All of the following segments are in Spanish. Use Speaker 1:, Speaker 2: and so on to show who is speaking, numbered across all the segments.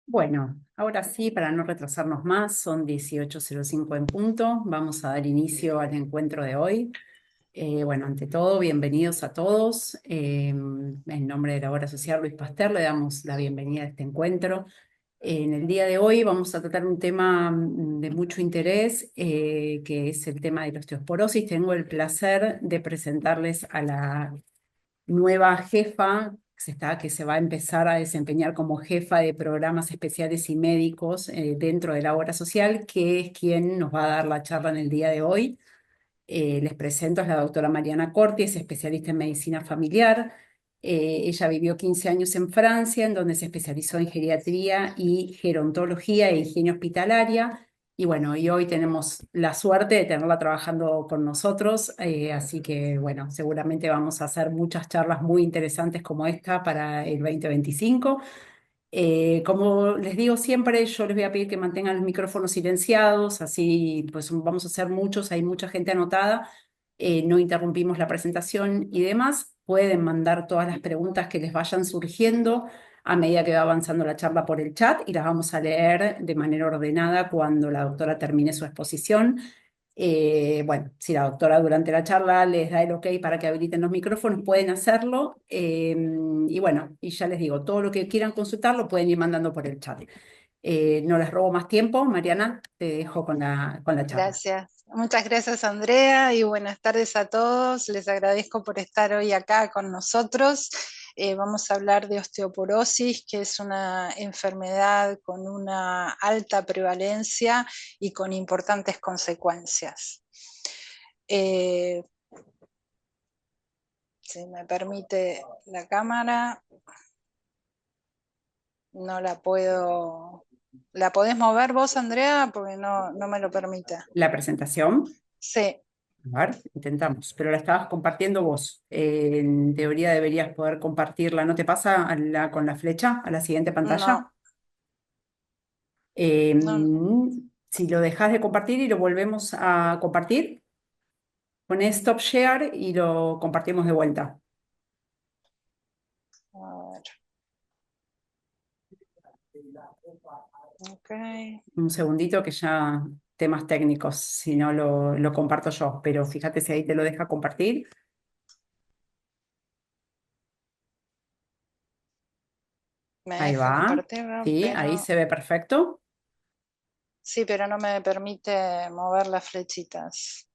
Speaker 1: Bueno, ahora sí, para no retrasarnos más, son 18:05 en punto. Vamos a dar inicio al encuentro de hoy. Bueno, ante todo, bienvenidos a todos. En nombre de la Obra Social Luis Pasteur, le damos la bienvenida a este encuentro. En el día de hoy vamos a tratar un tema de mucho interés, que es el tema de la osteoporosis. Tengo el placer de presentarles a la nueva jefa que se va a empezar a desempeñar como jefa de programas especiales y médicos dentro de la obra social, que es quien nos va a dar la charla en el día de hoy. Les presento, es la doctora Mariana Corti, es especialista en medicina familiar. Ella vivió 15 años en Francia, en donde se especializó en geriatría y gerontología e higiene hospitalaria. Y bueno, y hoy tenemos la suerte de tenerla trabajando con nosotros, así que bueno, seguramente vamos a hacer muchas charlas muy interesantes como esta para el 2025. Como les digo siempre, yo les voy a pedir que mantengan los micrófonos silenciados, así pues vamos a hacer muchos, hay mucha gente anotada, no interrumpimos la presentación y demás. Pueden mandar todas las preguntas que les vayan surgiendo a medida que va avanzando la charla por el chat y las vamos a leer de manera ordenada cuando la doctora termine su exposición. Bueno, si la doctora durante la charla les da el ok para que habiliten los micrófonos, pueden hacerlo. Y bueno, y ya les digo, todo lo que quieran consultar lo pueden ir mandando por el chat. No les robo más tiempo. Mariana, te dejo con la charla.
Speaker 2: Gracias. Muchas gracias, Andrea, y buenas tardes a todos. Les agradezco por estar hoy acá con nosotros. Vamos a hablar de osteoporosis, que es una enfermedad con una alta prevalencia y con importantes consecuencias. Eh, si me permite la cámara, no la puedo... ¿La podés mover vos, Andrea? Porque no me lo permite.
Speaker 1: La presentación.
Speaker 2: Sí.
Speaker 1: A ver, intentamos, pero la estabas compartiendo vos. En teoría deberías poder compartirla. ¿No te pasa con la flecha a la siguiente
Speaker 2: No,
Speaker 1: pantalla? Eh,
Speaker 2: no.
Speaker 1: si lo dejas de compartir y lo volvemos a compartir, poné Stop Share y lo compartimos de vuelta.
Speaker 2: A ver, ok.
Speaker 1: Un segundito que ya temas técnicos, si no lo comparto yo, pero fíjate si ahí te lo deja compartir.
Speaker 2: Me
Speaker 1: Ahí
Speaker 2: deja
Speaker 1: va.
Speaker 2: compartirlo,
Speaker 1: Sí, ahí
Speaker 2: pero
Speaker 1: se ve perfecto.
Speaker 2: sí, pero no me permite mover las flechitas.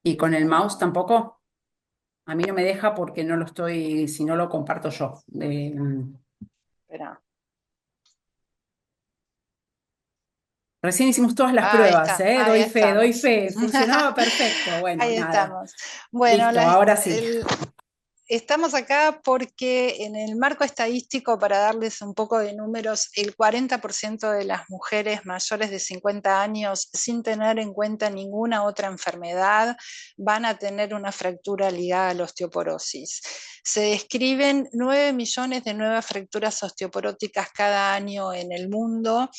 Speaker 1: Y con el mouse tampoco. A mí no me deja porque no lo estoy, si no lo comparto yo.
Speaker 2: Espera.
Speaker 1: Recién hicimos todas las
Speaker 2: Ahí
Speaker 1: pruebas,
Speaker 2: está,
Speaker 1: ¿eh?
Speaker 2: ahí
Speaker 1: Doy fe, doy
Speaker 2: estamos.
Speaker 1: fe. Funcionaba perfecto. Bueno,
Speaker 2: Ahí
Speaker 1: nada.
Speaker 2: estamos. Bueno,
Speaker 1: Listo, ahora sí.
Speaker 2: estamos acá porque en el marco estadístico, para darles un poco de números, el 40% de las mujeres mayores de 50 años, sin tener en cuenta ninguna otra enfermedad, van a tener una fractura ligada a la osteoporosis. Se describen 9 millones de nuevas fracturas osteoporóticas cada año en el mundo,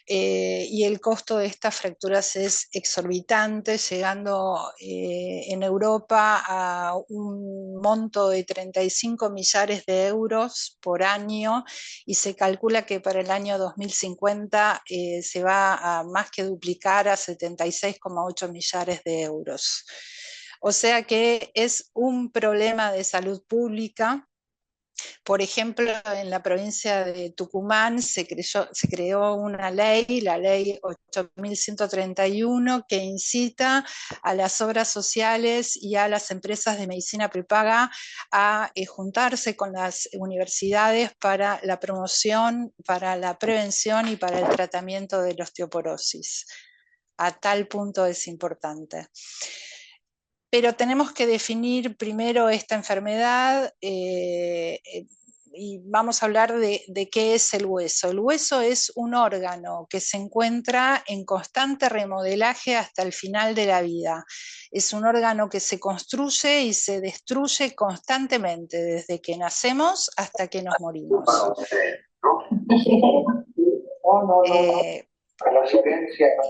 Speaker 2: y el costo de estas fracturas es exorbitante, llegando en Europa a un monto de 35 millares de euros por año, y se calcula que para el año 2050 se va a más que duplicar a 76,8 millares de euros. O sea que es un problema de salud pública. Por ejemplo, en la provincia de Tucumán se creó una ley, la ley 8131, que incita a las obras sociales y a las empresas de medicina prepaga a juntarse con las universidades para la promoción, para la prevención y para el tratamiento de la osteoporosis. A tal punto es importante. Pero tenemos que definir primero esta enfermedad, y vamos a hablar de qué es el hueso. El hueso es un órgano que se encuentra en constante remodelaje hasta el final de la vida. Es un órgano que se construye y se destruye constantemente, desde que nacemos hasta que nos morimos. Eh,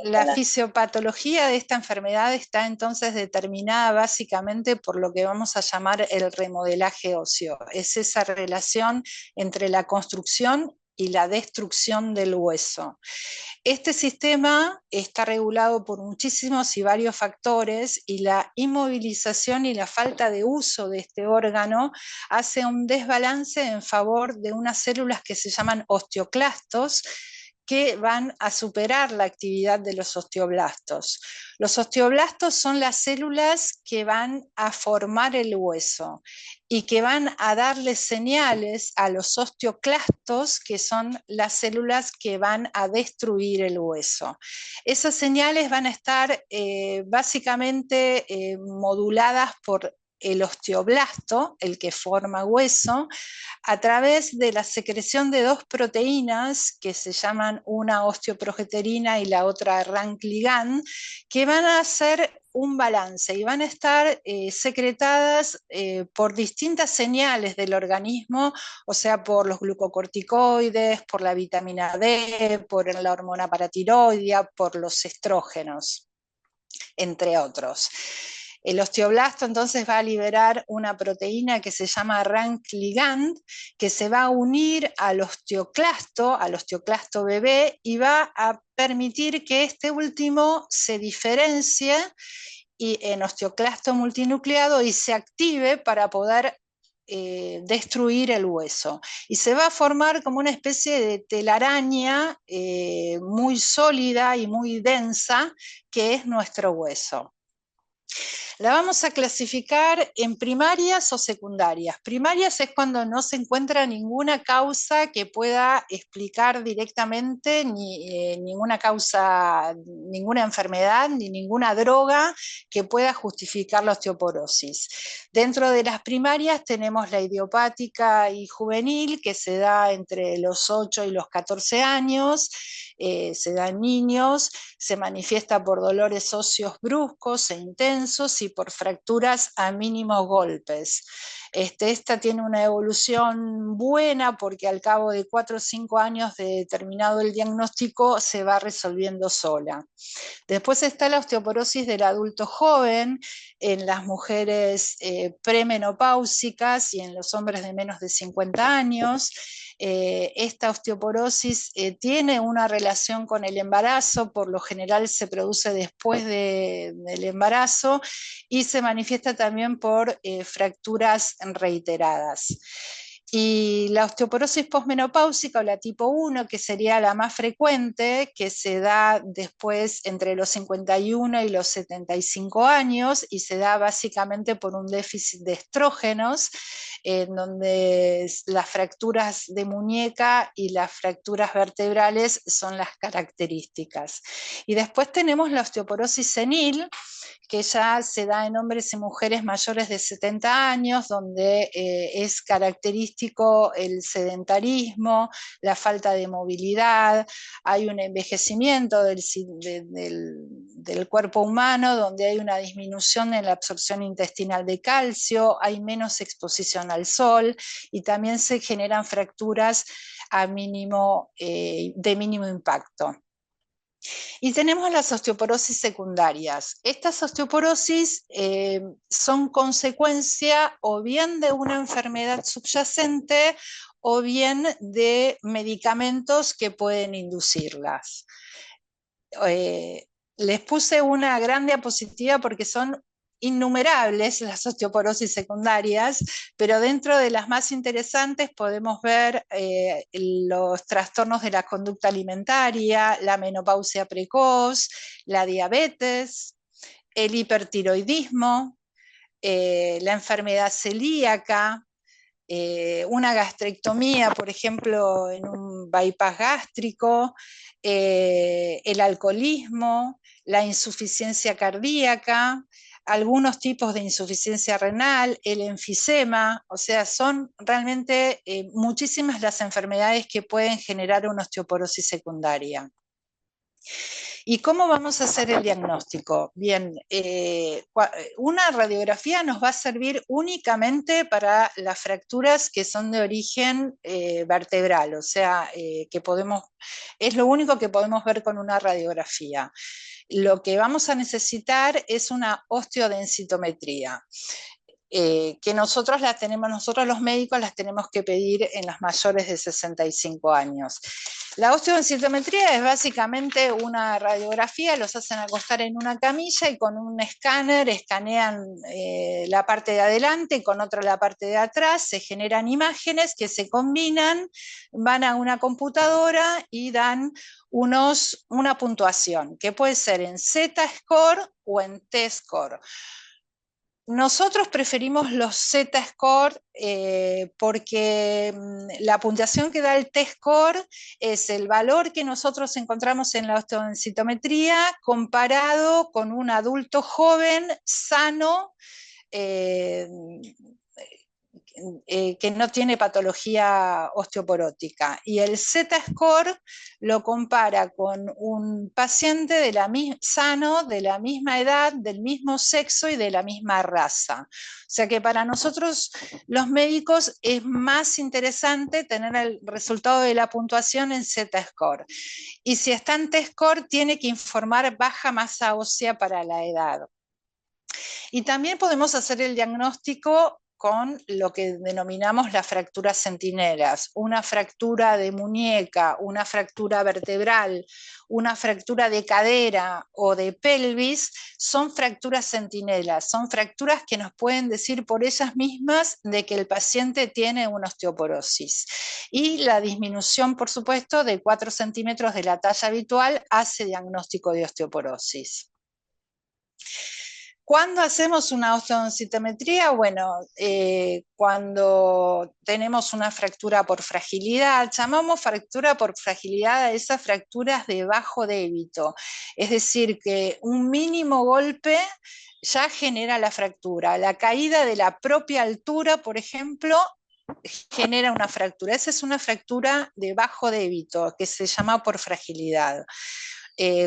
Speaker 2: La fisiopatología de esta enfermedad está entonces determinada básicamente por lo que vamos a llamar el remodelaje óseo. Es esa relación entre la construcción y la destrucción del hueso. Este sistema está regulado por muchísimos y varios factores, y la inmovilización y la falta de uso de este órgano hace un desbalance en favor de unas células que se llaman osteoclastos, que van a superar la actividad de los osteoblastos. Los osteoblastos son las células que van a formar el hueso y que van a darle señales a los osteoclastos, que son las células que van a destruir el hueso. Esas señales van a estar básicamente moduladas por el osteoblasto, el que forma hueso, a través de la secreción de dos proteínas que se llaman una osteoprogesterina y la otra RANK ligand, que van a hacer un balance y van a estar secretadas por distintas señales del organismo, o sea, por los glucocorticoides, por la vitamina D, por la hormona paratiroidea, por los estrógenos, entre otros. El osteoblasto entonces va a liberar una proteína que se llama RANK ligand, que se va a unir al osteoclasto bebé, y va a permitir que este último se diferencie en osteoclasto multinucleado y se active para poder destruir el hueso. Y se va a formar como una especie de telaraña muy sólida y muy densa, que es nuestro hueso. La vamos a clasificar en primarias o secundarias. Primarias es cuando no se encuentra ninguna causa que pueda explicar directamente ninguna causa, ninguna enfermedad, ni ninguna droga que pueda justificar la osteoporosis. Dentro de las primarias tenemos la idiopática y juvenil, que se da entre los 8 y los 14 años, se da en niños, se manifiesta por dolores óseos bruscos e intensos y por fracturas a mínimos golpes. Esta tiene una evolución buena, porque al cabo de 4 o 5 años de terminado el diagnóstico se va resolviendo sola. Después está la osteoporosis del adulto joven en las mujeres premenopáusicas y en los hombres de menos de 50 años. Esta osteoporosis tiene una relación con el embarazo, por lo general se produce después del embarazo, y se manifiesta también por fracturas reiteradas. Y la osteoporosis posmenopáusica, o la tipo 1, que sería la más frecuente, que se da después entre los 51 y los 75 años, y se da básicamente por un déficit de estrógenos, en donde las fracturas de muñeca y las fracturas vertebrales son las características. Y después tenemos la osteoporosis senil, que ya se da en hombres y mujeres mayores de 70 años, donde es característico el sedentarismo, la falta de movilidad, hay un envejecimiento del cuerpo humano, donde hay una disminución en la absorción intestinal de calcio, hay menos exposición al sol, y también se generan fracturas de mínimo impacto. Y tenemos las osteoporosis secundarias. Estas osteoporosis son consecuencia o bien de una enfermedad subyacente o bien de medicamentos que pueden inducirlas. Les puse una gran diapositiva porque son innumerables las osteoporosis secundarias, pero dentro de las más interesantes podemos ver los trastornos de la conducta alimentaria, la menopausia precoz, la diabetes, el hipertiroidismo, la enfermedad celíaca, una gastrectomía, por ejemplo, en un bypass gástrico, el alcoholismo, la insuficiencia cardíaca, algunos tipos de insuficiencia renal, el enfisema. O sea, son realmente muchísimas las enfermedades que pueden generar una osteoporosis secundaria. ¿Y cómo vamos a hacer el diagnóstico? Bien, una radiografía nos va a servir únicamente para las fracturas que son de origen vertebral, o sea, es lo único que podemos ver con una radiografía. Lo que vamos a necesitar es una osteodensitometría. que nosotros los médicos las tenemos que pedir en los mayores de 65 años. La osteodensitometría es básicamente una radiografía, los hacen acostar en una camilla y con un escáner escanean la parte de adelante y con otro la parte de atrás, se generan imágenes que se combinan, van a una computadora y dan una puntuación, que puede ser en Z-score o en T-score. Nosotros preferimos los Z-score porque la puntuación que da el T-score es el valor que nosotros encontramos en la osteodensitometría comparado con un adulto joven, sano, eh, que no tiene patología osteoporótica. Y el Z-score lo compara con un paciente sano, de la misma edad, del mismo sexo y de la misma raza. O sea que para nosotros los médicos es más interesante tener el resultado de la puntuación en Z-score. Y si está en T-score, tiene que informar baja masa ósea para la edad. Y también podemos hacer el diagnóstico con lo que denominamos las fracturas centinelas, una fractura de muñeca, una fractura vertebral, una fractura de cadera o de pelvis, son fracturas centinelas, son fracturas que nos pueden decir por ellas mismas de que el paciente tiene una osteoporosis. Y la disminución, por supuesto, de 4 centímetros de la talla habitual hace diagnóstico de osteoporosis. ¿Cuándo hacemos una osteodensitometría? Bueno, cuando tenemos una fractura por fragilidad, llamamos fractura por fragilidad a esas fracturas de bajo débito, es decir, que un mínimo golpe ya genera la fractura. La caída de la propia altura, por ejemplo, genera una fractura. Esa es una fractura de bajo débito que se llama por fragilidad.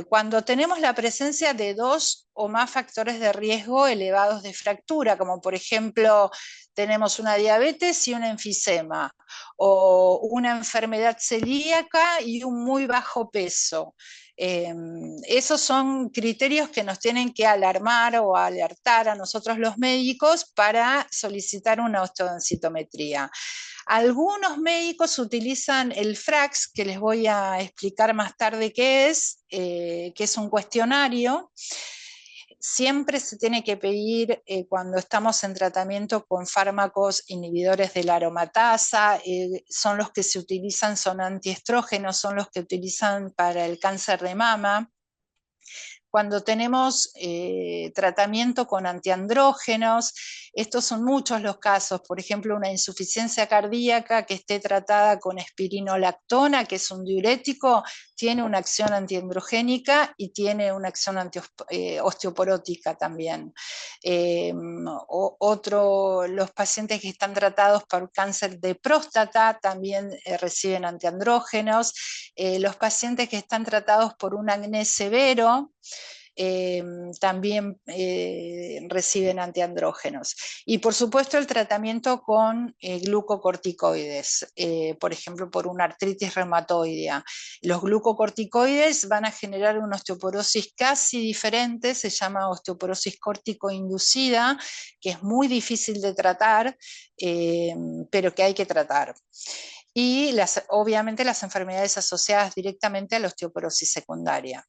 Speaker 2: Cuando tenemos la presencia de 2 o más factores de riesgo elevados de fractura, como por ejemplo tenemos una diabetes y un enfisema, o una enfermedad celíaca y un muy bajo peso. Esos son criterios que nos tienen que alarmar o alertar a nosotros los médicos para solicitar una osteodensitometría. Algunos médicos utilizan el FRAX, que les voy a explicar más tarde qué es, que es un cuestionario. Siempre se tiene que pedir cuando estamos en tratamiento con fármacos inhibidores de la aromatasa, son los que se utilizan, son antiestrógenos, son los que utilizan para el cáncer de mama. Cuando tenemos tratamiento con antiandrógenos, estos son muchos los casos, por ejemplo, una insuficiencia cardíaca que esté tratada con espironolactona, que es un diurético, tiene una acción antiandrogénica y tiene una acción osteoporótica también. Los pacientes que están tratados por cáncer de próstata también reciben antiandrógenos. Los pacientes que están tratados por un acné severo, también reciben antiandrógenos. Y por supuesto el tratamiento con glucocorticoides, por ejemplo por una artritis reumatoidea. Los glucocorticoides van a generar una osteoporosis casi diferente, se llama osteoporosis córtico-inducida, que es muy difícil de tratar, pero que hay que tratar. Y obviamente las enfermedades asociadas directamente a la osteoporosis secundaria,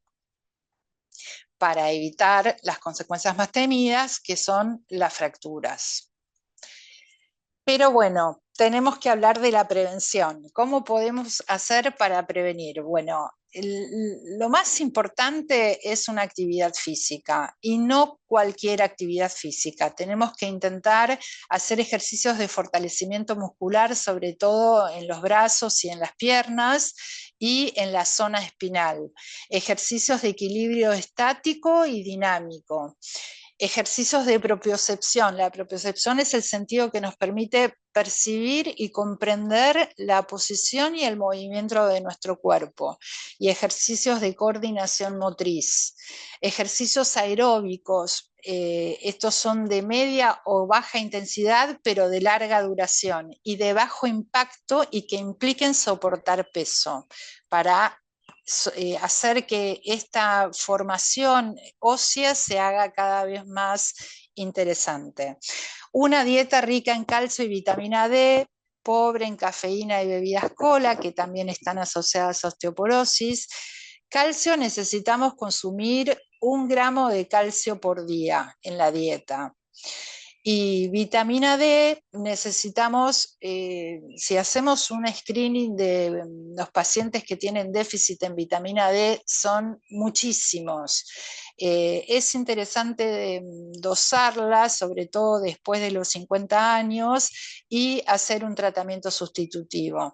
Speaker 2: para evitar las consecuencias más temidas, que son las fracturas. Pero bueno, tenemos que hablar de la prevención. ¿Cómo podemos hacer para prevenir? Bueno, lo más importante es una actividad física y no cualquier actividad física. Tenemos que intentar hacer ejercicios de fortalecimiento muscular, sobre todo en los brazos y en las piernas y en la zona espinal. Ejercicios de equilibrio estático y dinámico. Ejercicios de propiocepción. La propiocepción es el sentido que nos permite percibir y comprender la posición y el movimiento de nuestro cuerpo. Y ejercicios de coordinación motriz. Ejercicios aeróbicos. Estos son de media o baja intensidad, pero de larga duración y de bajo impacto y que impliquen soportar peso para hacer que esta formación ósea se haga cada vez más interesante. Una dieta rica en calcio y vitamina D, pobre en cafeína y bebidas cola, que también están asociadas a osteoporosis. Calcio necesitamos consumir 1 gramo de calcio por día en la dieta. Y vitamina D necesitamos, si hacemos un screening de los pacientes que tienen déficit en vitamina D, son muchísimos. Es interesante dosarla, sobre todo después de los 50 años, y hacer un tratamiento sustitutivo.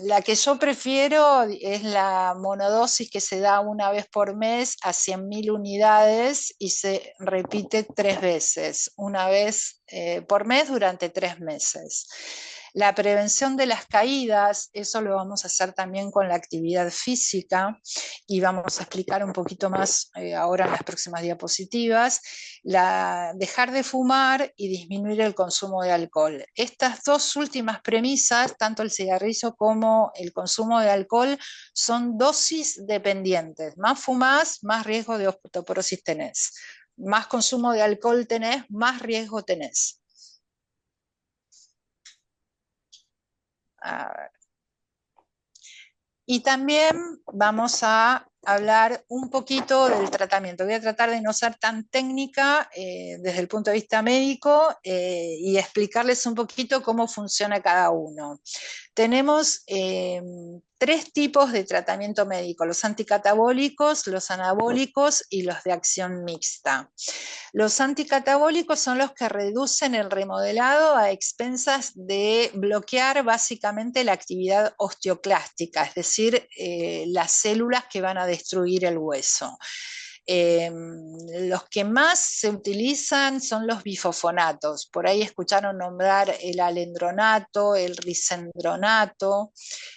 Speaker 2: La que yo prefiero es la monodosis que se da una vez por mes a 100.000 unidades y se repite 3 veces, una vez por mes durante 3 meses. La prevención de las caídas, eso lo vamos a hacer también con la actividad física y vamos a explicar un poquito más ahora en las próximas diapositivas. Dejar de fumar y disminuir el consumo de alcohol. Estas dos últimas premisas, tanto el cigarrillo como el consumo de alcohol, son dosis dependientes. Más fumás, más riesgo de osteoporosis tenés. Más consumo de alcohol tenés, más riesgo tenés. A ver. Y también vamos a hablar un poquito del tratamiento. Voy a tratar de no ser tan técnica desde el punto de vista médico y explicarles un poquito cómo funciona cada uno. Tenemos 3 tipos de tratamiento médico: los anticatabólicos, los anabólicos y los de acción mixta. Los anticatabólicos son los que reducen el remodelado a expensas de bloquear básicamente la actividad osteoclástica, es decir, las células que van a destruir el hueso. Los que más se utilizan son los bifosfonatos. Por ahí escucharon nombrar el alendronato, el risendronato,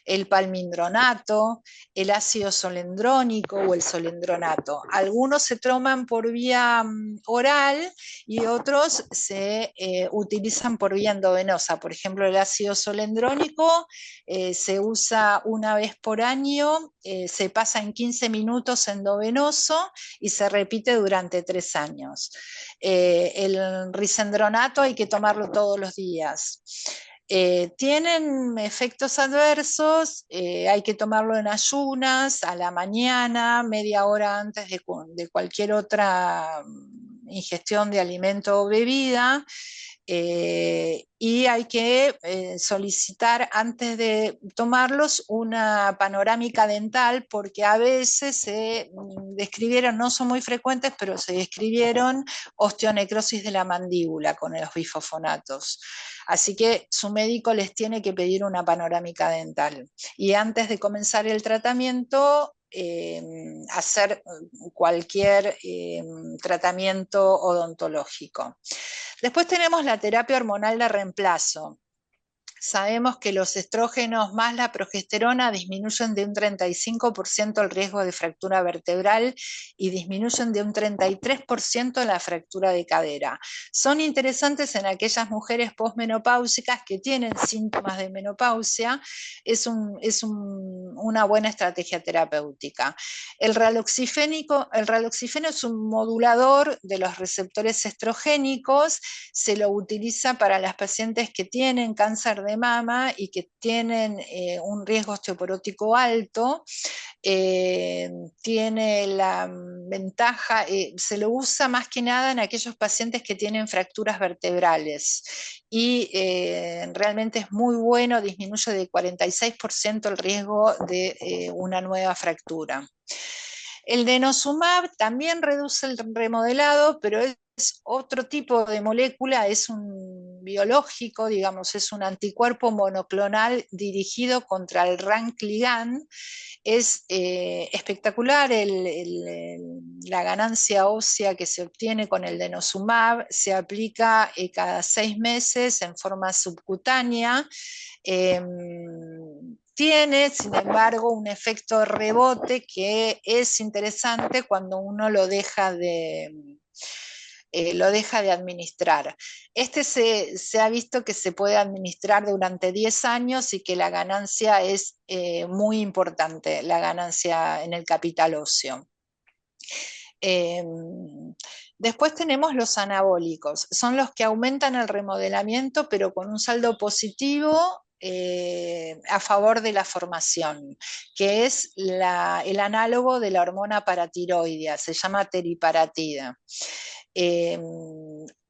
Speaker 2: el palmindronato, el ácido solendrónico o el solendronato. Algunos se toman por vía oral y otros se utilizan por vía endovenosa. Por ejemplo, el ácido solendrónico se usa una vez por año, se pasa en 15 minutos endovenoso y se repite durante 3 años. El risendronato hay que tomarlo todos los días. Tienen efectos adversos, hay que tomarlo en ayunas, a la mañana, media hora antes de cualquier otra ingestión de alimento o bebida. Y hay que solicitar antes de tomarlos una panorámica dental, porque a veces se describieron, no son muy frecuentes, pero se describieron osteonecrosis de la mandíbula con los bifosfonatos. Así que su médico les tiene que pedir una panorámica dental. Y antes de comenzar el tratamiento, hacer cualquier tratamiento odontológico. Después tenemos la terapia hormonal de reemplazo. Sabemos que los estrógenos más la progesterona disminuyen de un 35% el riesgo de fractura vertebral y disminuyen de un 33% la fractura de cadera. Son interesantes en aquellas mujeres posmenopáusicas que tienen síntomas de menopausia. Es una buena estrategia terapéutica. El raloxifeno es un modulador de los receptores estrogénicos. Se lo utiliza para las pacientes que tienen cáncer de mama y que tienen un riesgo osteoporótico alto. Tiene la ventaja, se lo usa más que nada en aquellos pacientes que tienen fracturas vertebrales y realmente es muy bueno, disminuye de 46% el riesgo de una nueva fractura. El denosumab también reduce el remodelado, pero es otro tipo de molécula, es un biológico, digamos, es un anticuerpo monoclonal dirigido contra el RANK ligand. Es espectacular la ganancia ósea que se obtiene con el denosumab, se aplica cada 6 meses en forma subcutánea. Tiene, sin embargo, un efecto de rebote que es interesante cuando uno lo deja de administrar. Se ha visto que se puede administrar durante 10 años y que la ganancia es muy importante, la ganancia en el capital óseo. Después tenemos los anabólicos, son los que aumentan el remodelamiento, pero con un saldo positivo a favor de la formación, que es el análogo de la hormona paratiroidea, se llama teriparatida. Eh,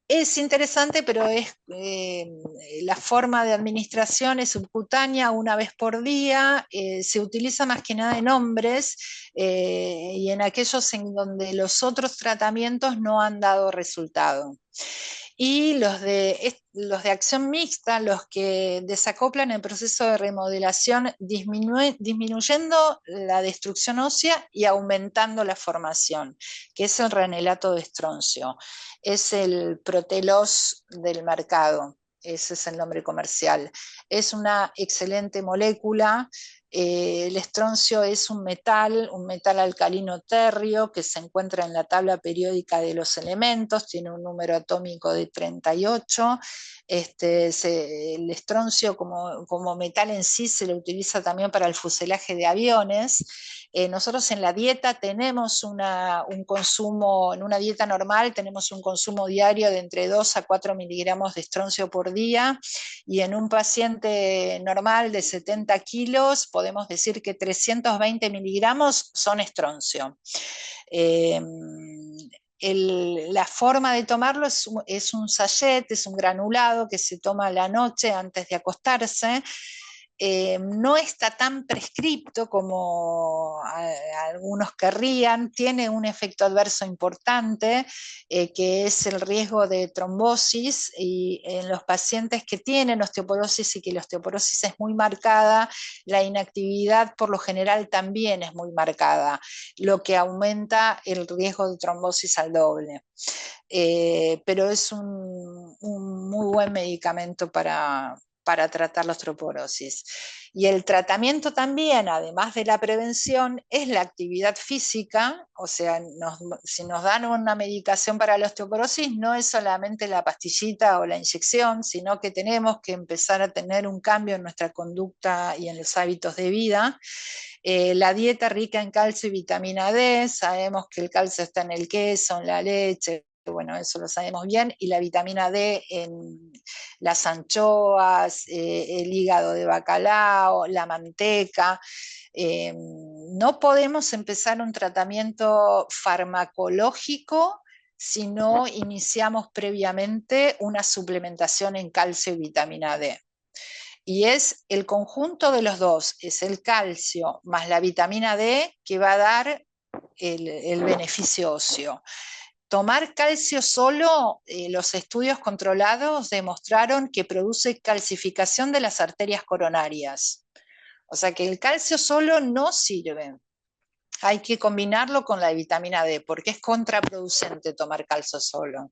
Speaker 2: es interesante, pero la forma de administración es subcutánea una vez por día, se utiliza más que nada en hombres y en aquellos en donde los otros tratamientos no han dado resultado. Y los de acción mixta, los que desacoplan el proceso de remodelación, disminuyendo la destrucción ósea y aumentando la formación, que es el ranelato de estroncio. Es el Protelos del mercado, ese es el nombre comercial. Es una excelente molécula. El estroncio es un metal alcalino térreo que se encuentra en la tabla periódica de los elementos, tiene un número atómico de 38. El estroncio como metal en sí se le utiliza también para el fuselaje de aviones. Nosotros en la dieta tenemos un consumo, en una dieta normal tenemos un consumo diario de entre 2 a 4 miligramos de estroncio por día, y en un paciente normal de 70 kilos podemos decir que 320 miligramos son estroncio. Eh, la forma de tomarlo es un sachet, es un granulado que se toma la noche antes de acostarse. No está tan prescripto como algunos querrían, tiene un efecto adverso importante, que es el riesgo de trombosis, y en los pacientes que tienen osteoporosis y que la osteoporosis es muy marcada, la inactividad por lo general también es muy marcada, lo que aumenta el riesgo de trombosis al doble. Pero es un muy buen medicamento para tratar la osteoporosis. Y el tratamiento también, además de la prevención, es la actividad física. O sea, si nos dan una medicación para la osteoporosis, no es solamente la pastillita o la inyección, sino que tenemos que empezar a tener un cambio en nuestra conducta y en los hábitos de vida. La dieta rica en calcio y vitamina D, sabemos que el calcio está en el queso, en la leche, bueno, eso lo sabemos bien, y la vitamina D en las anchoas, el hígado de bacalao, la manteca. No podemos empezar un tratamiento farmacológico si no iniciamos previamente una suplementación en calcio y vitamina D. Y es el conjunto de los dos, es el calcio más la vitamina D que va a dar el beneficio óseo. Tomar calcio solo, los estudios controlados demostraron que produce calcificación de las arterias coronarias. O sea que el calcio solo no sirve. Hay que combinarlo con la vitamina D, porque es contraproducente tomar calcio solo.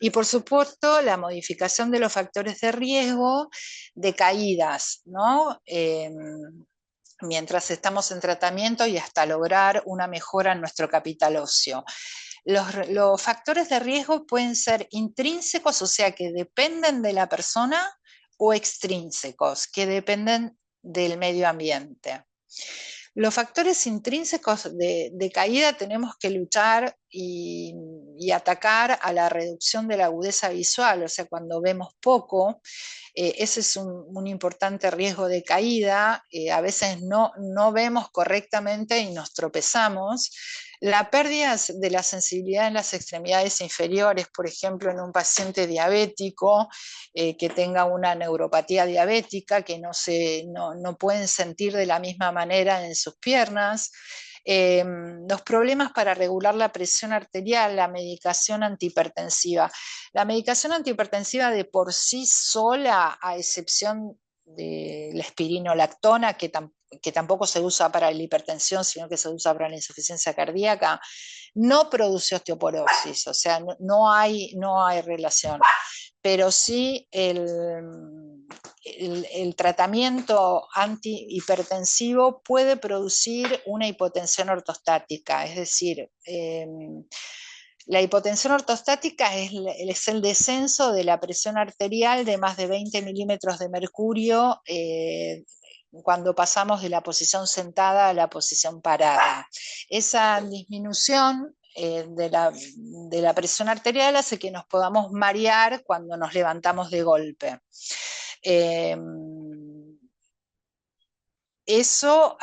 Speaker 2: Y por supuesto, la modificación de los factores de riesgo de caídas, ¿no? Mientras estamos en tratamiento y hasta lograr una mejora en nuestro capital óseo. Los factores de riesgo pueden ser intrínsecos, o sea, que dependen de la persona, o extrínsecos, que dependen del medio ambiente. Los factores intrínsecos de caída tenemos que luchar y atacar a la reducción de la agudeza visual, o sea, cuando vemos poco, ese es un importante riesgo de caída. A veces no vemos correctamente y nos tropezamos. La pérdida de la sensibilidad en las extremidades inferiores, por ejemplo, en un paciente diabético que tenga una neuropatía diabética, que no pueden sentir de la misma manera en sus piernas. Los problemas para regular la presión arterial, la medicación antihipertensiva. La medicación antihipertensiva de por sí sola, a excepción de la espironolactona, que tampoco se usa para la hipertensión, sino que se usa para la insuficiencia cardíaca, no produce osteoporosis, o sea, no hay relación. Pero sí el tratamiento antihipertensivo puede producir una hipotensión ortostática, es decir, la hipotensión ortostática es el descenso de la presión arterial de más de 20 milímetros de mercurio cuando pasamos de la posición sentada a la posición parada. Esa disminución de la presión arterial hace que nos podamos marear cuando nos levantamos de golpe. Eh, Eso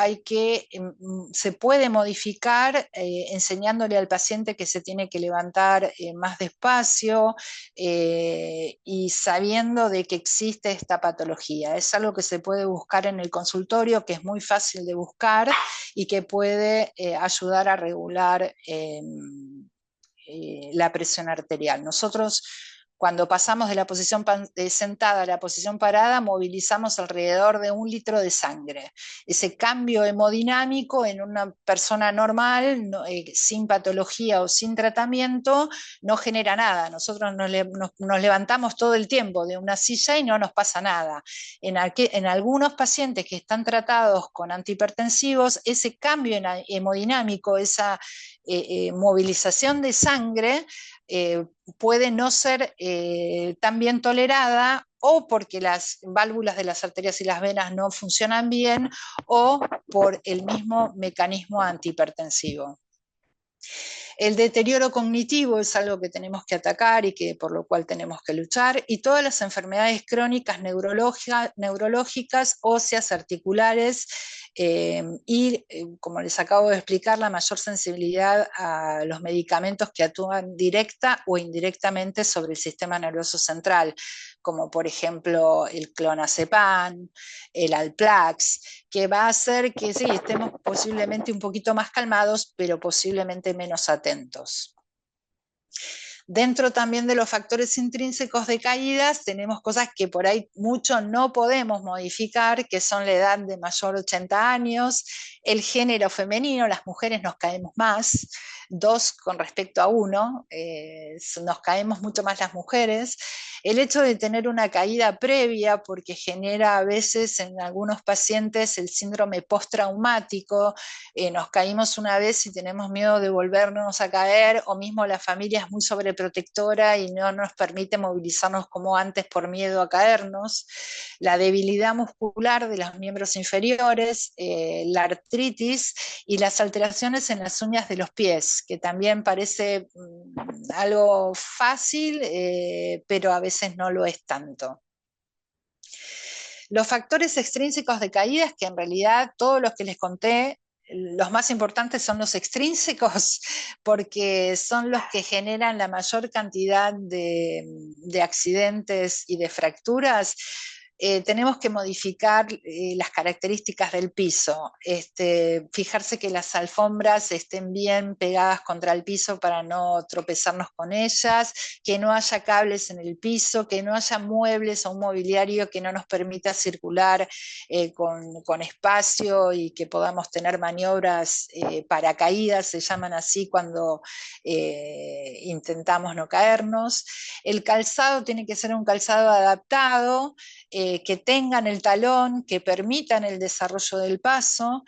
Speaker 2: se puede modificar enseñándole al paciente que se tiene que levantar más despacio y sabiendo de que existe esta patología. Es algo que se puede buscar en el consultorio, que es muy fácil de buscar y que puede ayudar a regular la presión arterial. Nosotros, cuando pasamos de la posición sentada a la posición parada, movilizamos alrededor de 1 litro de sangre. Ese cambio hemodinámico en una persona normal, sin patología o sin tratamiento, no genera nada. Nosotros nos levantamos todo el tiempo de una silla y no nos pasa nada. En algunos pacientes que están tratados con antihipertensivos, ese cambio hemodinámico, esa movilización de sangre puede no ser tan bien tolerada, o porque las válvulas de las arterias y las venas no funcionan bien, o por el mismo mecanismo antihipertensivo. El deterioro cognitivo es algo que tenemos que atacar y por lo cual tenemos que luchar, y todas las enfermedades crónicas neurológicas, óseas, articulares, como les acabo de explicar, la mayor sensibilidad a los medicamentos que actúan directa o indirectamente sobre el sistema nervioso central, como por ejemplo el clonazepam, el Alplax, que va a hacer que sí, estemos posiblemente un poquito más calmados, pero posiblemente menos atentos. Dentro también de los factores intrínsecos de caídas tenemos cosas que por ahí mucho no podemos modificar, que son la edad de mayor 80 años, el género femenino, las mujeres nos caemos más, 2 con respecto a 1, nos caemos mucho más las mujeres, el hecho de tener una caída previa, porque genera a veces en algunos pacientes el síndrome postraumático, nos caímos una vez y tenemos miedo de volvernos a caer, o mismo la familia es muy sobreprotectora y no nos permite movilizarnos como antes por miedo a caernos, la debilidad muscular de los miembros inferiores, la artritis y las alteraciones en las uñas de los pies, que también parece algo fácil, pero a veces no lo es tanto. Los factores extrínsecos de caídas, que en realidad todos los que les conté, los más importantes son los extrínsecos, porque son los que generan la mayor cantidad de accidentes y de fracturas. Tenemos que modificar las características del piso, fijarse que las alfombras estén bien pegadas contra el piso para no tropezarnos con ellas, que no haya cables en el piso, que no haya muebles o un mobiliario que no nos permita circular con espacio y que podamos tener maniobras paracaídas, se llaman así cuando intentamos no caernos. El calzado tiene que ser un calzado adaptado, que tengan el talón, que permitan el desarrollo del paso,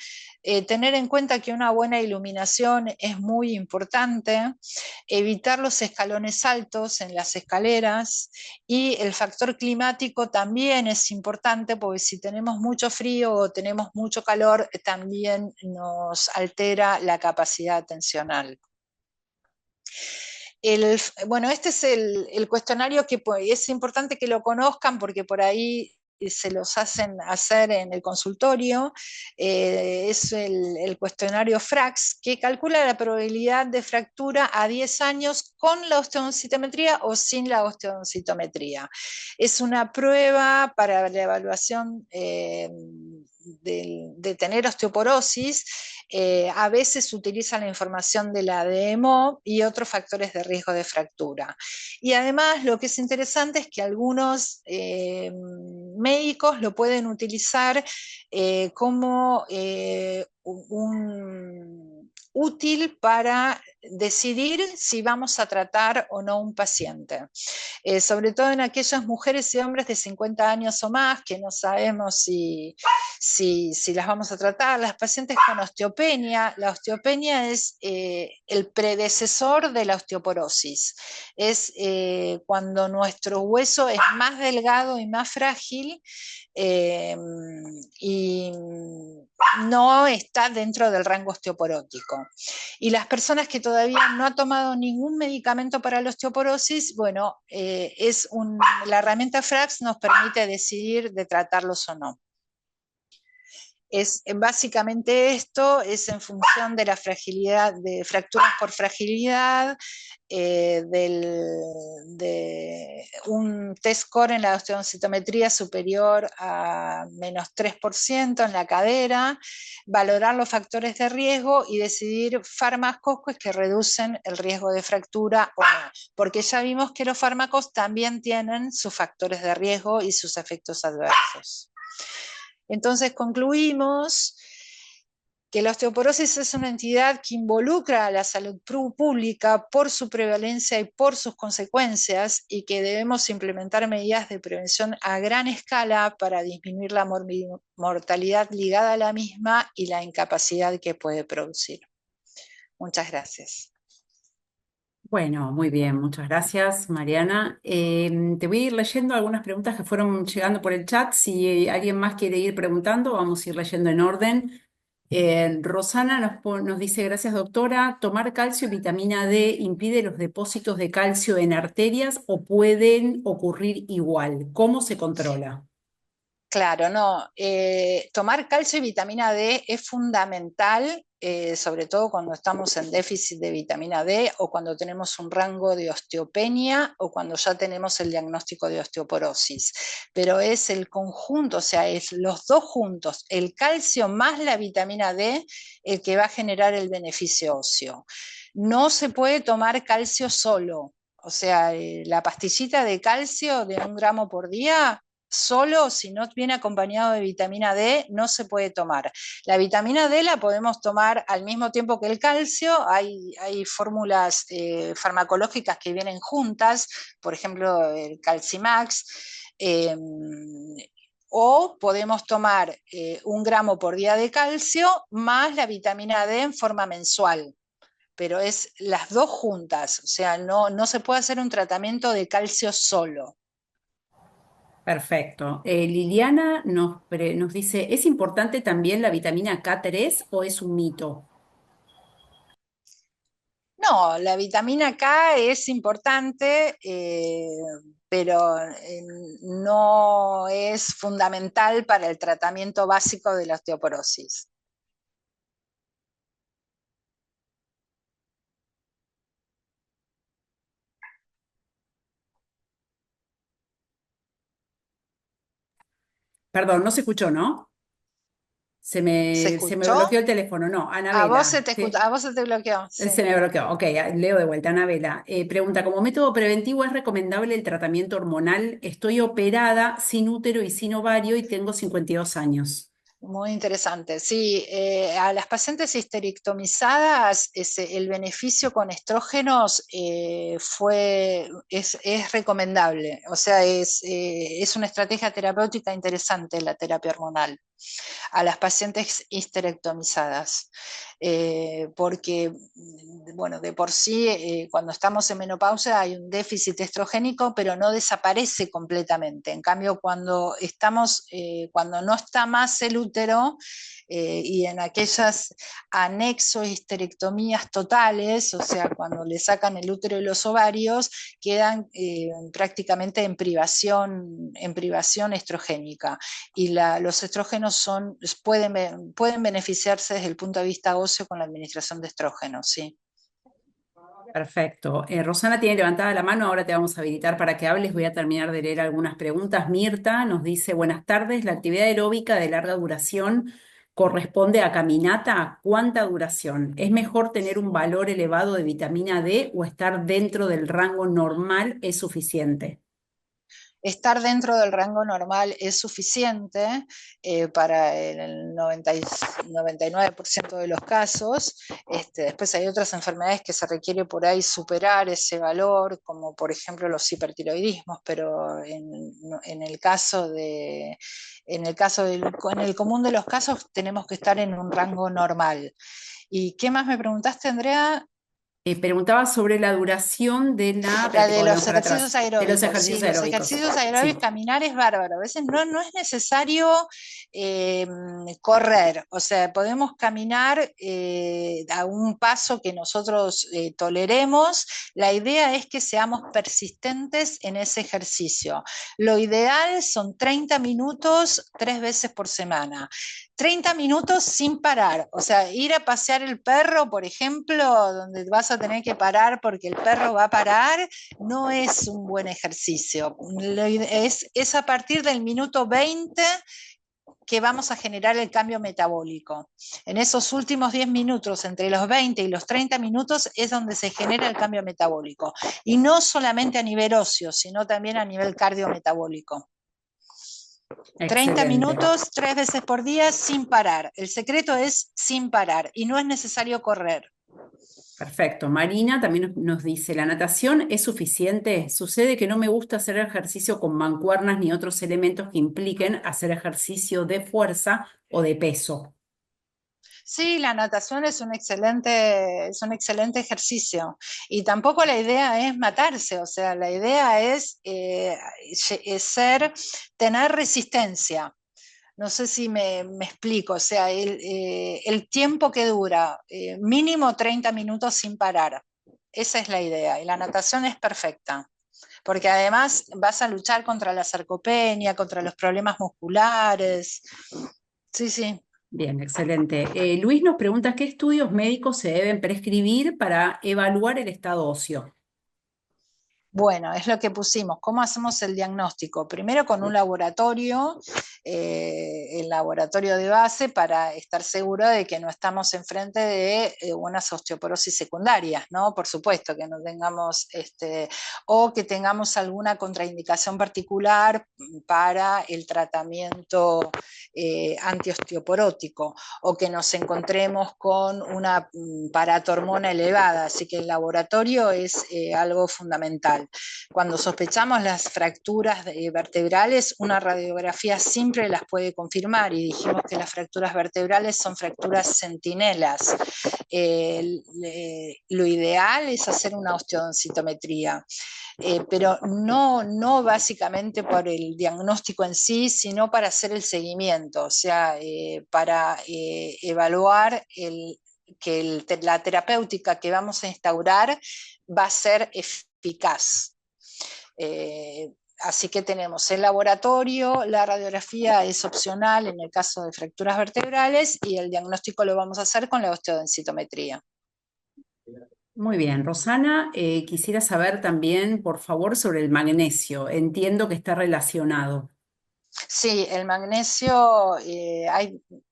Speaker 2: tener en cuenta que una buena iluminación es muy importante, evitar los escalones altos en las escaleras, y el factor climático también es importante, porque si tenemos mucho frío o tenemos mucho calor, también nos altera la capacidad atencional. Bueno, este es el cuestionario que es importante que lo conozcan, porque por ahí se los hacen hacer en el consultorio. Es el cuestionario FRAX, que calcula la probabilidad de fractura a 10 años con la osteodensitometría o sin la osteodensitometría. Es una prueba para la evaluación de tener osteoporosis. A veces utiliza la información de la DMO y otros factores de riesgo de fractura. Y además, lo que es interesante es que algunos médicos lo pueden utilizar como un útil para decidir si vamos a tratar o no un paciente. Sobre todo en aquellas mujeres y hombres de 50 años o más, que no sabemos si las vamos a tratar. Las pacientes con osteopenia, la osteopenia es el predecesor de la osteoporosis. Es cuando nuestro hueso es más delgado y más frágil, y no está dentro del rango osteoporótico. Y las personas que todavía todavía no ha tomado ningún medicamento para la osteoporosis, bueno, la herramienta FRAX nos permite decidir de tratarlos o no. Es básicamente esto, es en función de la fragilidad, de fracturas por fragilidad, de un test score en la osteodensitometría superior a -3% en la cadera, valorar los factores de riesgo y decidir fármacos que reducen el riesgo de fractura o no, porque ya vimos que los fármacos también tienen sus factores de riesgo y sus efectos adversos. Entonces concluimos que la osteoporosis es una entidad que involucra a la salud pública por su prevalencia y por sus consecuencias, y que debemos implementar medidas de prevención a gran escala para disminuir la mortalidad ligada a la misma y la incapacidad que puede producir. Muchas gracias.
Speaker 1: Bueno, muy bien, muchas gracias, Mariana. Te voy a ir leyendo algunas preguntas que fueron llegando por el chat. Si alguien más quiere ir preguntando, vamos a ir leyendo en orden. Rosana nos dice, gracias doctora, ¿tomar calcio y vitamina D impide los depósitos de calcio en arterias o pueden ocurrir igual? ¿Cómo se controla?
Speaker 2: Claro, no. Tomar calcio y vitamina D es fundamental, sobre todo cuando estamos en déficit de vitamina D o cuando tenemos un rango de osteopenia o cuando ya tenemos el diagnóstico de osteoporosis. Pero es el conjunto, o sea, es los dos juntos, el calcio más la vitamina D, el que va a generar el beneficio óseo. No se puede tomar calcio solo. O sea, la pastillita de calcio de 1 gramo por día solo, si no viene acompañado de vitamina D, no se puede tomar. La vitamina D la podemos tomar al mismo tiempo que el calcio. Hay fórmulas farmacológicas que vienen juntas, por ejemplo, el Calcimax. O podemos tomar 1 gramo por día de calcio más la vitamina D en forma mensual. Pero es las dos juntas, o sea, no se puede hacer un tratamiento de calcio solo.
Speaker 1: Perfecto. Liliana nos dice, ¿es importante también la vitamina K3 o es un mito?
Speaker 2: No, la vitamina K es importante, pero no es fundamental para el tratamiento básico de la osteoporosis.
Speaker 1: Perdón, no se escuchó, ¿no?
Speaker 2: ¿Se
Speaker 1: Se me
Speaker 2: escuchó?
Speaker 1: bloqueó el teléfono, no, Anabela. Sí,
Speaker 2: A vos se te bloqueó, sí.
Speaker 1: se me bloqueó. Ok, leo de vuelta, Anabela. Pregunta, ¿como método preventivo es recomendable el tratamiento hormonal? Estoy operada sin útero y sin ovario y tengo 52 años.
Speaker 2: Muy interesante. Sí, a las pacientes histerectomizadas el beneficio con estrógenos es recomendable. O sea, es una estrategia terapéutica interesante la terapia hormonal a las pacientes histerectomizadas, porque, bueno, de por sí, cuando estamos en menopausia hay un déficit estrogénico, pero no desaparece completamente. En cambio, cuando no está más el útero, y en aquellas anexo histerectomías totales, o sea, cuando le sacan el útero y los ovarios, quedan prácticamente en privación estrogénica. Y los estrógenos pueden beneficiarse desde el punto de vista óseo con la administración de estrógenos, sí.
Speaker 1: Perfecto. Rosana tiene levantada la mano, ahora te vamos a habilitar para que hables. Voy a terminar de leer algunas preguntas. Mirta nos dice, buenas tardes, ¿la actividad aeróbica de larga duración corresponde a caminata? ¿Cuánta duración? ¿Es mejor tener un valor elevado de vitamina D o estar dentro del rango normal es suficiente?
Speaker 2: Estar dentro del rango normal es suficiente para el 99% de los casos. Después hay otras enfermedades que se requiere por ahí superar ese valor, como por ejemplo los hipertiroidismos, pero en el caso en el común de los casos tenemos que estar en un rango normal. ¿Y qué más me preguntaste, Andrea?
Speaker 1: Preguntaba sobre la duración de la,
Speaker 2: La
Speaker 1: espérate que
Speaker 2: de
Speaker 1: volvemos
Speaker 2: los
Speaker 1: para
Speaker 2: ejercicios
Speaker 1: atrás, de los
Speaker 2: aeróbicos,
Speaker 1: ejercicios
Speaker 2: sí, los
Speaker 1: aeróbicos.
Speaker 2: ejercicios aeróbicos,
Speaker 1: Sí,
Speaker 2: caminar es bárbaro. A veces no es necesario eh, correr, o sea, podemos caminar a un paso que nosotros toleremos. La idea es que seamos persistentes en ese ejercicio. Lo ideal son 30 minutos 3 veces por semana. 30 minutos sin parar, o sea, ir a pasear el perro, por ejemplo, donde vas a tener que parar porque el perro va a parar, no es un buen ejercicio. Es a partir del minuto 20 que vamos a generar el cambio metabólico. En esos últimos 10 minutos, entre los 20 y los 30 minutos, es donde se genera el cambio metabólico. Y no solamente a nivel óseo, sino también a nivel cardiometabólico. 30
Speaker 1: excelente.
Speaker 2: minutos, 3 veces por día, sin parar. El secreto es sin parar y no es necesario correr.
Speaker 1: Perfecto. Marina también nos dice, ¿la natación es suficiente? Sucede que no me gusta hacer ejercicio con mancuernas ni otros elementos que impliquen hacer ejercicio de fuerza o de peso.
Speaker 2: Sí, la natación es un excelente ejercicio y tampoco la idea es matarse, o sea, la idea tener resistencia. No sé si me explico, o sea, el tiempo que dura, mínimo 30 minutos sin parar. Esa es la idea y la natación es perfecta, porque además vas a luchar contra la sarcopenia, contra los problemas musculares. Sí, sí.
Speaker 1: Bien, excelente. Luis nos pregunta, ¿qué estudios médicos se deben prescribir para evaluar el estado óseo?
Speaker 2: Bueno, es lo que pusimos. ¿Cómo hacemos el diagnóstico? Primero con un laboratorio, el laboratorio de base, para estar seguro de que no estamos enfrente de unas osteoporosis secundarias, ¿no? Por supuesto, que no tengamos, o que tengamos alguna contraindicación particular para el tratamiento antiosteoporótico, o que nos encontremos con una paratormona elevada. Así que el laboratorio es algo fundamental. Cuando sospechamos las fracturas vertebrales, una radiografía simple las puede confirmar y dijimos que las fracturas vertebrales son fracturas centinelas. Lo ideal es hacer una osteodensitometría. Pero no básicamente por el diagnóstico en sí, sino para hacer el seguimiento, o sea, para evaluar que la terapéutica que vamos a instaurar va a ser eficaz. Así que tenemos el laboratorio, la radiografía es opcional en el caso de fracturas vertebrales y el diagnóstico lo vamos a hacer con la osteodensitometría.
Speaker 1: Muy bien, Rosana, quisiera saber también, por favor, sobre el magnesio. Entiendo que está relacionado.
Speaker 2: Sí, el magnesio,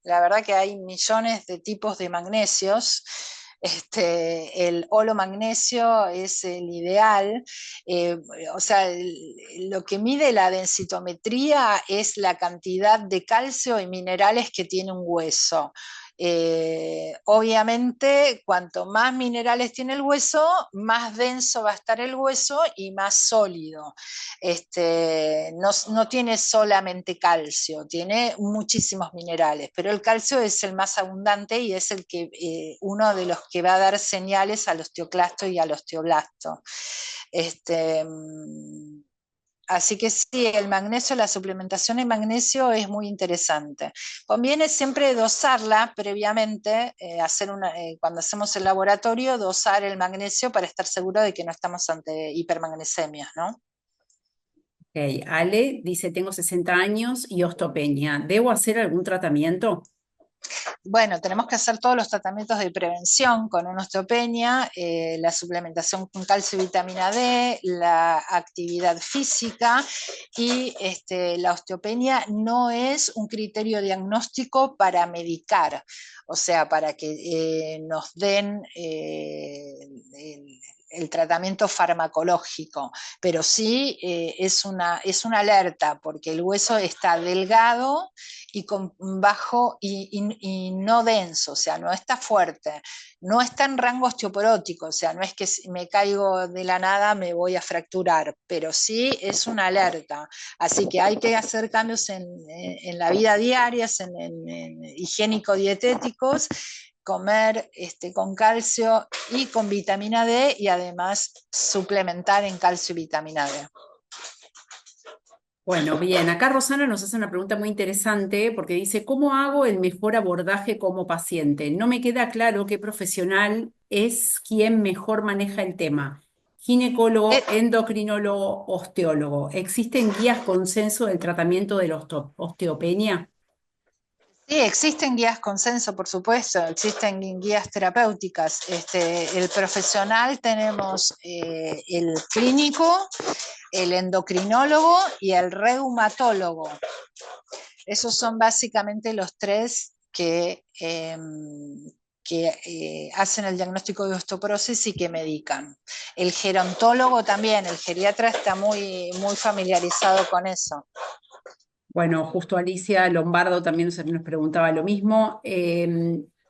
Speaker 2: la verdad que hay millones de tipos de magnesios. El holomagnesio es el ideal, eh, o sea, lo que mide la densitometría es la cantidad de calcio y minerales que tiene un hueso. Obviamente, cuanto más minerales tiene el hueso, más denso va a estar el hueso y más sólido. No tiene solamente calcio, tiene muchísimos minerales, pero el calcio es el más abundante y es uno de los que va a dar señales al osteoclasto y al osteoblasto. Este, Así que sí, el magnesio, la suplementación de magnesio es muy interesante. Conviene siempre dosarla previamente, cuando hacemos el laboratorio, dosar el magnesio para estar seguro de que no estamos ante hipermagnesemias, ¿no?
Speaker 1: Ok, Ale dice, tengo 60 años y osteopenia. ¿Debo hacer algún tratamiento?
Speaker 2: Bueno, tenemos que hacer todos los tratamientos de prevención con una osteopenia, la suplementación con calcio y vitamina D, la actividad física y la osteopenia no es un criterio diagnóstico para medicar, o sea, para que nos den el tratamiento farmacológico, pero sí es una alerta porque el hueso está delgado y con bajo y no denso, o sea, no está fuerte, no está en rango osteoporótico, o sea, no es que si me caigo de la nada me voy a fracturar, pero sí es una alerta. Así que hay que hacer cambios en la vida diaria, en higiénico-dietéticos, comer con calcio y con vitamina D y además suplementar en calcio y vitamina D.
Speaker 1: Bueno, bien, acá Rosana nos hace una pregunta muy interesante porque dice, ¿cómo hago el mejor abordaje como paciente? No me queda claro qué profesional es quien mejor maneja el tema.
Speaker 2: Eh,
Speaker 1: Ginecólogo, endocrinólogo, osteólogo. ¿Existen guías consenso del tratamiento de la osteopenia?
Speaker 2: Sí, existen guías consenso, por supuesto, existen guías terapéuticas. El profesional tenemos el clínico, el endocrinólogo y el reumatólogo. Esos son básicamente los tres que hacen el diagnóstico de osteoporosis y que medican. El gerontólogo también, el geriatra está muy, muy familiarizado con eso.
Speaker 1: Bueno, justo Alicia Lombardo también nos preguntaba lo mismo.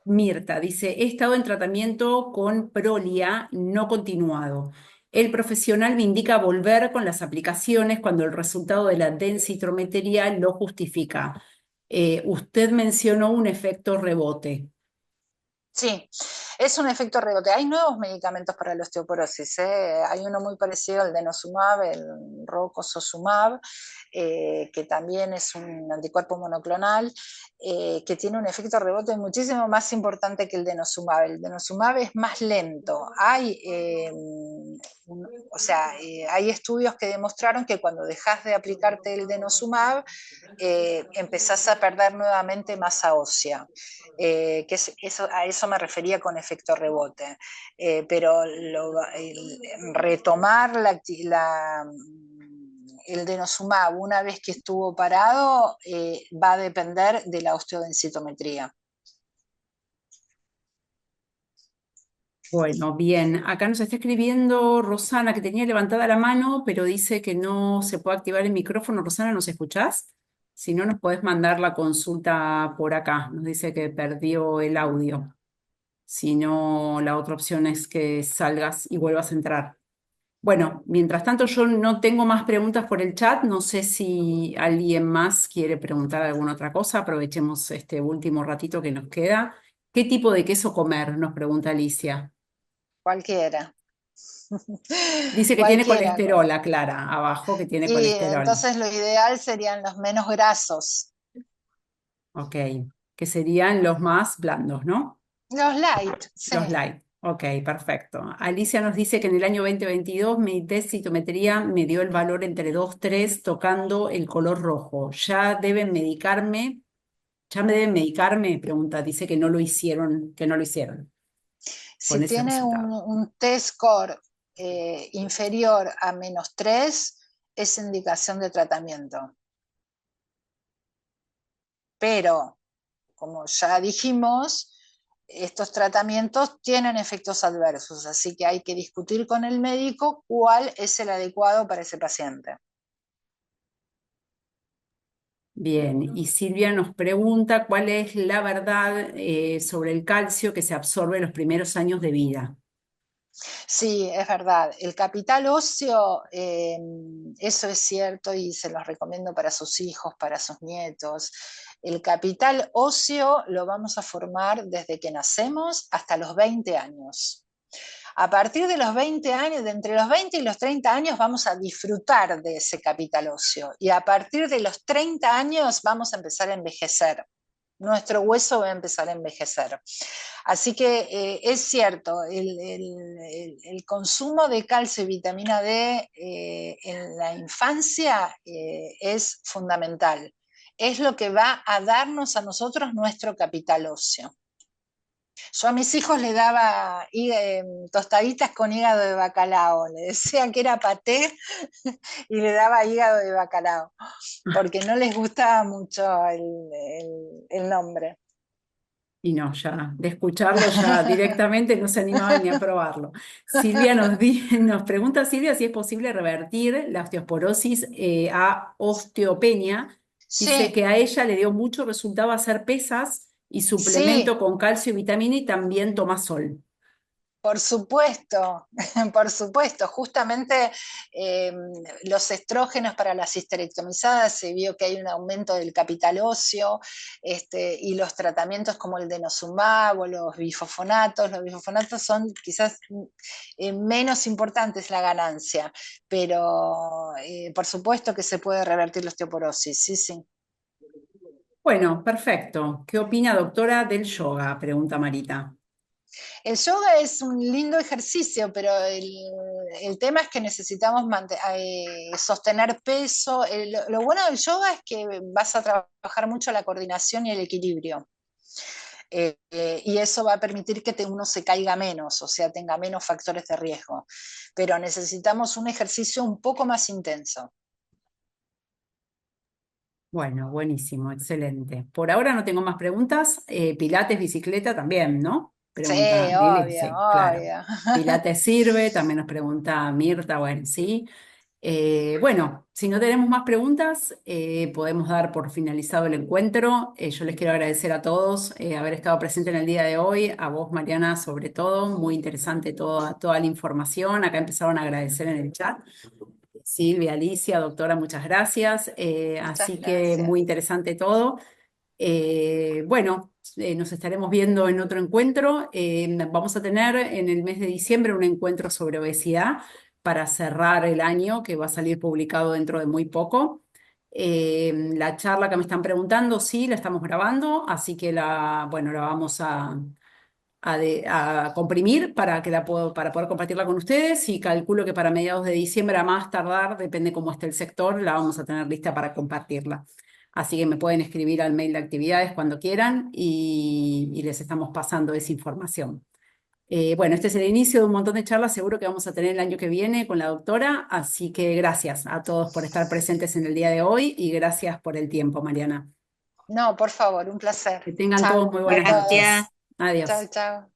Speaker 1: Mirta dice, he estado en tratamiento con Prolia no continuado. El profesional me indica volver con las aplicaciones cuando el resultado de la densitometría lo justifica. Usted mencionó un efecto rebote.
Speaker 2: Sí, es un efecto rebote. Hay nuevos medicamentos para la osteoporosis, ¿eh? Hay uno muy parecido al denosumab, el rocosozumab, que también es un anticuerpo monoclonal, que tiene un efecto rebote muchísimo más importante que el denosumab. El denosumab es más lento. Hay estudios que demostraron que cuando dejas de aplicarte el denosumab, empezás a perder nuevamente masa ósea. A eso me refería con efecto rebote. Pero retomar el denosumab una vez que estuvo parado va a depender de la osteodensitometría.
Speaker 1: Bueno, bien. Acá nos está escribiendo Rosana, que tenía levantada la mano, pero dice que no se puede activar el micrófono. Rosana, ¿nos escuchás? Si no, nos podés mandar la consulta por acá. Nos dice que perdió el audio. Si no, la otra opción es que salgas y vuelvas a entrar. Bueno, mientras tanto, yo no tengo más preguntas por el chat. No sé si alguien más quiere preguntar alguna otra cosa. Aprovechemos este último ratito que nos queda. ¿Qué tipo de queso comer? Nos pregunta Alicia.
Speaker 2: Cualquiera.
Speaker 1: Dice que tiene
Speaker 2: Cualquiera.
Speaker 1: colesterol, aclara abajo que tiene
Speaker 2: Y
Speaker 1: colesterol.
Speaker 2: entonces lo ideal serían los menos grasos.
Speaker 1: Ok, que serían los más blandos, ¿no?
Speaker 2: Los light, sí.
Speaker 1: Los light. Ok, perfecto. Alicia nos dice que en el año 2022 mi test citometría me dio el valor entre 2 3 tocando el color rojo. ¿Ya me deben medicarme? Pregunta, dice que no lo hicieron con
Speaker 2: Si
Speaker 1: ese
Speaker 2: tiene
Speaker 1: resultado.
Speaker 2: un T-score inferior a -3, es indicación de tratamiento. Pero, como ya dijimos, estos tratamientos tienen efectos adversos, así que hay que discutir con el médico cuál es el adecuado para ese paciente.
Speaker 1: Bien, y Silvia nos pregunta cuál es la verdad sobre el calcio que se absorbe en los primeros años de vida.
Speaker 2: Sí, es verdad. El capital óseo, eso es cierto y se los recomiendo para sus hijos, para sus nietos. El capital óseo lo vamos a formar desde que nacemos hasta los 20 años. A partir de los 20 años, de entre los 20 y los 30 años, vamos a disfrutar de ese capital óseo. Y a partir de los 30 años vamos a empezar a envejecer. Nuestro hueso va a empezar a envejecer. Así que es cierto, el consumo de calcio y vitamina D en la infancia es fundamental. Es lo que va a darnos a nosotros nuestro capital óseo. Yo a mis hijos les daba tostaditas con hígado de bacalao, le decía que era paté y le daba hígado de bacalao, porque no les gustaba mucho el nombre.
Speaker 1: Y no, ya de escucharlo ya directamente no se animaban ni a probarlo. Silvia nos pregunta Silvia si es posible revertir la osteoporosis a osteopenia. Dice
Speaker 2: Sí,
Speaker 1: que a ella le dio mucho resultado hacer pesas y
Speaker 2: sí,
Speaker 1: suplemento con calcio y vitamina y también toma sol.
Speaker 2: Por supuesto, por supuesto. Justamente eh, los estrógenos para las histerectomizadas se vio que hay un aumento del capital óseo, y los tratamientos como el denosumab o los bifosfonatos son quizás menos importantes la ganancia, pero por supuesto que se puede revertir la osteoporosis, sí, sí.
Speaker 1: Bueno, perfecto. ¿Qué opina, doctora, del yoga? Pregunta Marita.
Speaker 2: El yoga es un lindo ejercicio, pero el tema es que necesitamos sostener peso. Lo bueno del yoga es que vas a trabajar mucho la coordinación y el equilibrio. Y eso va a permitir que uno se caiga menos, o sea, tenga menos factores de riesgo. Pero necesitamos un ejercicio un poco más intenso.
Speaker 1: Bueno, buenísimo, excelente. Por ahora no tengo más preguntas. Pilates, bicicleta también, ¿no?
Speaker 2: Sí,
Speaker 1: Pregunta Lili,
Speaker 2: obvio,
Speaker 1: sí, claro.
Speaker 2: obvio.
Speaker 1: Pilates sirve, también nos pregunta Mirta, bueno, sí. Bueno, si no tenemos más preguntas, podemos dar por finalizado el encuentro. Yo les quiero agradecer a todos haber estado presente en el día de hoy, a vos, Mariana, sobre todo, muy interesante toda la información. Acá empezaron a agradecer en el chat. Silvia, Alicia, doctora, muchas gracias.
Speaker 2: Muchas
Speaker 1: Así que muy
Speaker 2: gracias.
Speaker 1: interesante todo. Bueno, nos estaremos viendo en otro encuentro. Vamos a tener en el mes de diciembre un encuentro sobre obesidad para cerrar el año, que va a salir publicado dentro de muy poco. La charla que me están preguntando, sí, la estamos grabando, así que bueno, la vamos a comprimir para poder compartirla con ustedes y calculo que para mediados de diciembre a más tardar, depende cómo esté el sector, la vamos a tener lista para compartirla. Así que me pueden escribir al mail de actividades cuando quieran y les estamos pasando esa información. Bueno, este es el inicio de un montón de charlas, seguro que vamos a tener el año que viene con la doctora, así que gracias a todos por estar presentes en el día de hoy y gracias por el tiempo, Mariana.
Speaker 2: No, por favor, un placer.
Speaker 1: Que tengan
Speaker 2: Chao
Speaker 1: todos muy
Speaker 2: a
Speaker 1: buenas
Speaker 2: todos.
Speaker 1: noches. Adiós.
Speaker 2: Chao, chao.